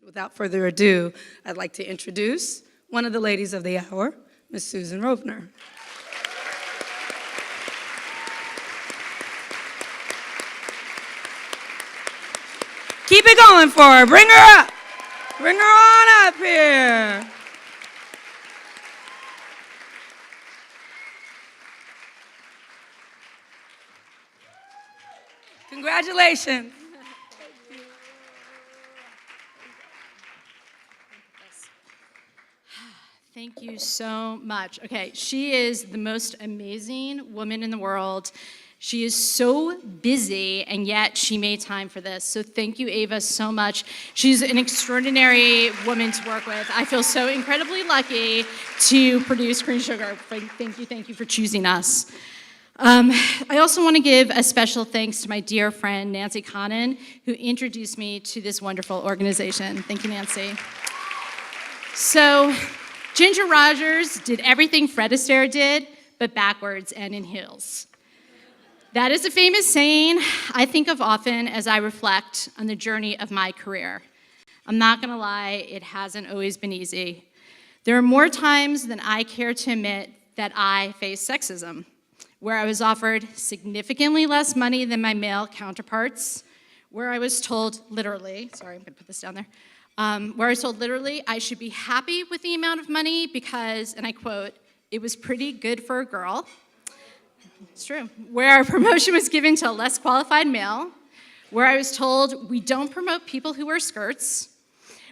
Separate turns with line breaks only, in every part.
Without further ado, I'd like to introduce one of the ladies of the hour, Ms. Susan Rovner. Keep it going for her. Bring her up. Bring her on up here. Congratulations.
Thank you so much. Okay, she is the most amazing woman in the world. She is so busy, and yet she made time for this. So thank you, Ava, so much. She's an extraordinary woman to work with. I feel so incredibly lucky to produce Queen Sugar. Thank you for choosing us. I also want to give a special thanks to my dear friend, Nancy Connon, who introduced me to this wonderful organization. Thank you, Nancy. So, Ginger Rogers did everything Fred Astaire did, but backwards and in heels. That is a famous saying I think of often as I reflect on the journey of my career. I'm not gonna lie, it hasn't always been easy. There are more times than I care to admit that I face sexism, where I was offered significantly less money than my male counterparts, where I was told literally, sorry, I'm gonna put this down there, where I was told literally I should be happy with the amount of money because, and I quote, it was pretty good for a girl. It's true. Where a promotion was given to a less qualified male, where I was told we don't promote people who wear skirts,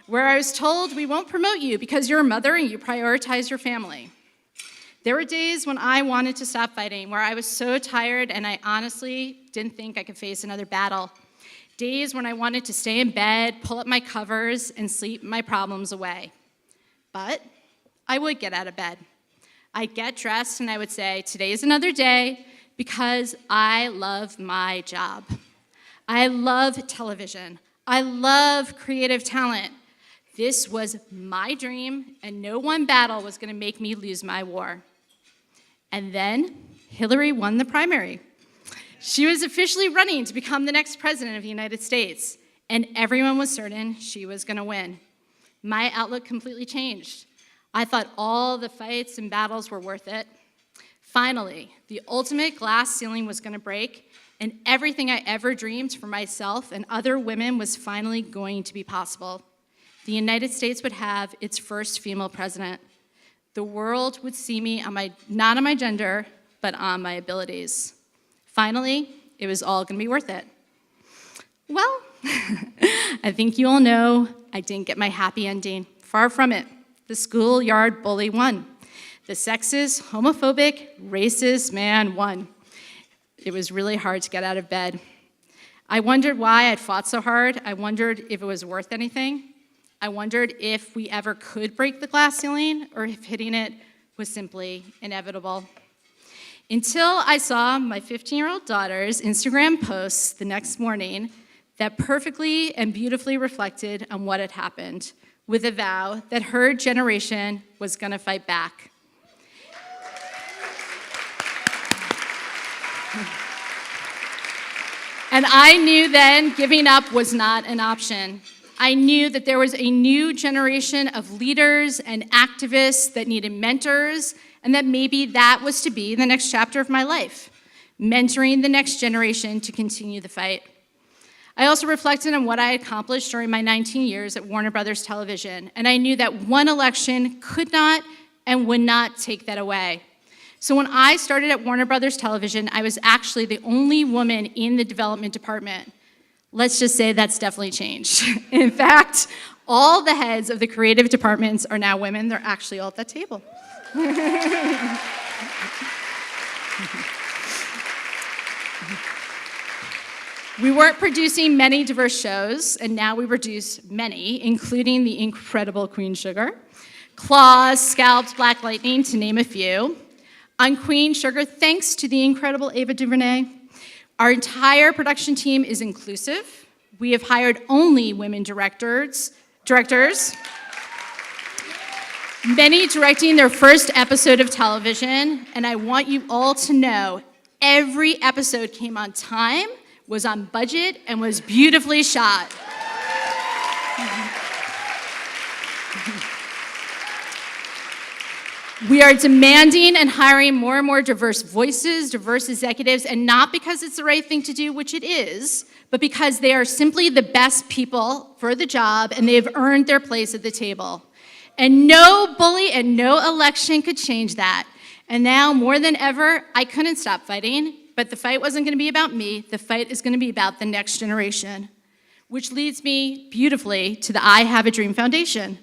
where I was told we won't promote you because you're a mother and you prioritize your family. There were days when I wanted to stop fighting, where I was so tired and I honestly didn't think I could face another battle. Days when I wanted to stay in bed, pull up my covers, and sleep my problems away. But I would get out of bed. I'd get dressed and I would say, today is another day, because I love my job. I love television. I love creative talent. This was my dream, and no one battle was gonna make me lose my war. And then Hillary won the primary. She was officially running to become the next president of the United States, and everyone was certain she was gonna win. My outlook completely changed. I thought all the fights and battles were worth it. Finally, the ultimate glass ceiling was gonna break, and everything I ever dreamed for myself and other women was finally going to be possible. The United States would have its first female president. The world would see me not on my gender, but on my abilities. Finally, it was all gonna be worth it. Well, I think you all know I didn't get my happy ending. Far from it. The schoolyard bully won. The sexist, homophobic, racist man won. It was really hard to get out of bed. I wondered why I'd fought so hard. I wondered if it was worth anything. I wondered if we ever could break the glass ceiling or if hitting it was simply inevitable. Until I saw my 15-year-old daughter's Instagram posts the next morning that perfectly and beautifully reflected on what had happened, with a vow that her generation was gonna fight back. And I knew then giving up was not an option. I knew that there was a new generation of leaders and activists that needed mentors, and that maybe that was to be the next chapter of my life, mentoring the next generation to continue the fight. I also reflected on what I accomplished during my 19 years at Warner Brothers Television, and I knew that one election could not and would not take that away. So when I started at Warner Brothers Television, I was actually the only woman in the development department. Let's just say that's definitely changed. In fact, all the heads of the creative departments are now women. They're actually all at that table. We weren't producing many diverse shows, and now we produce many, including the incredible Queen Sugar, Claws, Scalped, Black Lightning, to name a few. On Queen Sugar, thanks to the incredible Ava DuVernay, our entire production team is inclusive. We have hired only women directors, many directing their first episode of television, and I want you all to know every episode came on time, was on budget, and was beautifully shot. We are demanding and hiring more and more diverse voices, diverse executives, and not because it's the right thing to do, which it is, but because they are simply the best people for the job and they have earned their place at the table. And no bully and no election could change that. And now, more than ever, I couldn't stop fighting, but the fight wasn't going to be about me. The fight is going to be about the next generation, which leads me beautifully to the I Have a Dream Foundation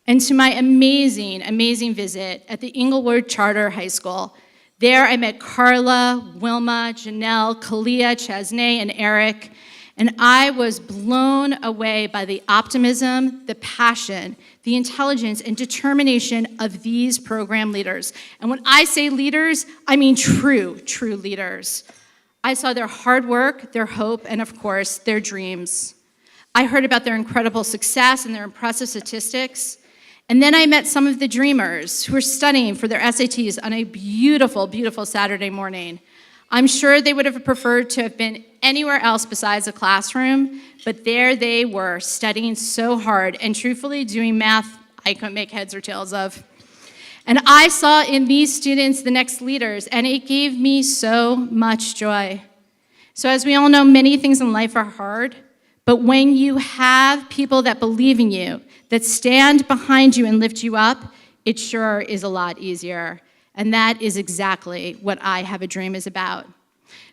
and to my amazing, amazing visit at the Inglewood Charter High School. There I met Carla, Wilma, Janelle, Kalia, Chesney, and Eric, and I was blown away by the optimism, the passion, the intelligence, and determination of these program leaders. And when I say leaders, I mean true, true leaders. I saw their hard work, their hope, and of course, their dreams. I heard about their incredible success and their impressive statistics. And then I met some of the dreamers who were studying for their SATs on a beautiful, beautiful Saturday morning. I'm sure they would have preferred to have been anywhere else besides a classroom, but there they were, studying so hard and truthfully doing math I couldn't make heads or tails of. And I saw in these students the next leaders, and it gave me so much joy. So as we all know, many things in life are hard, but when you have people that believe in you, that stand behind you and lift you up, it sure is a lot easier. And that is exactly what I Have a Dream is about.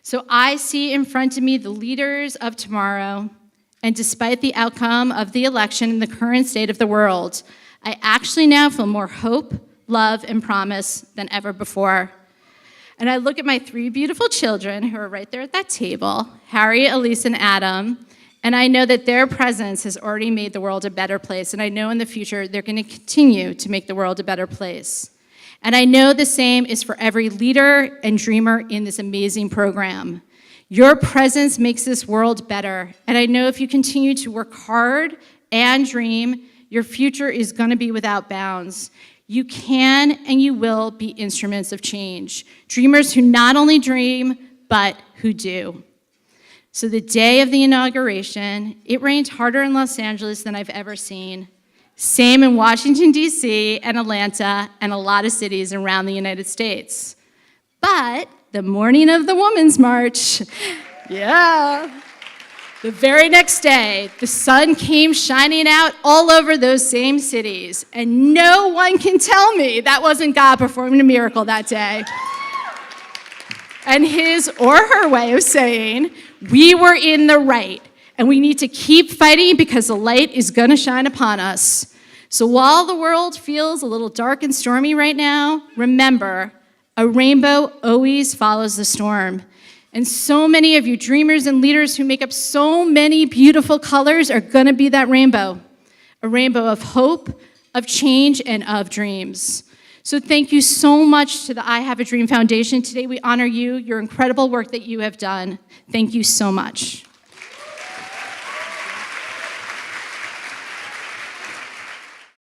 So I see in front of me the leaders of tomorrow, and despite the outcome of the election and the current state of the world, I actually now feel more hope, love, and promise than ever before. And I look at my three beautiful children who are right there at that table, Harry, Elise, and Adam, and I know that their presence has already made the world a better place, and I know in the future they're going to continue to make the world a better place. And I know the same is for every leader and dreamer in this amazing program. Your presence makes this world better, and I know if you continue to work hard and dream, your future is going to be without bounds. You can and you will be instruments of change. Dreamers who not only dream, but who do. So the day of the inauguration, it rained harder in Los Angeles than I've ever seen. Same in Washington, D.C. and Atlanta and a lot of cities around the United States. But the morning of the Women's March, the very next day, the sun came shining out all over those same cities. And no one can tell me that wasn't God performing a miracle that day. And his or her way of saying, we were in the right, and we need to keep fighting because the light is going to shine upon us. So while the world feels a little dark and stormy right now, remember, a rainbow always follows the storm. And so many of you dreamers and leaders who make up so many beautiful colors are going to be that rainbow, a rainbow of hope, of change, and of dreams. So thank you so much to the I Have a Dream Foundation. Today we honor you, your incredible work that you have done. Thank you so much.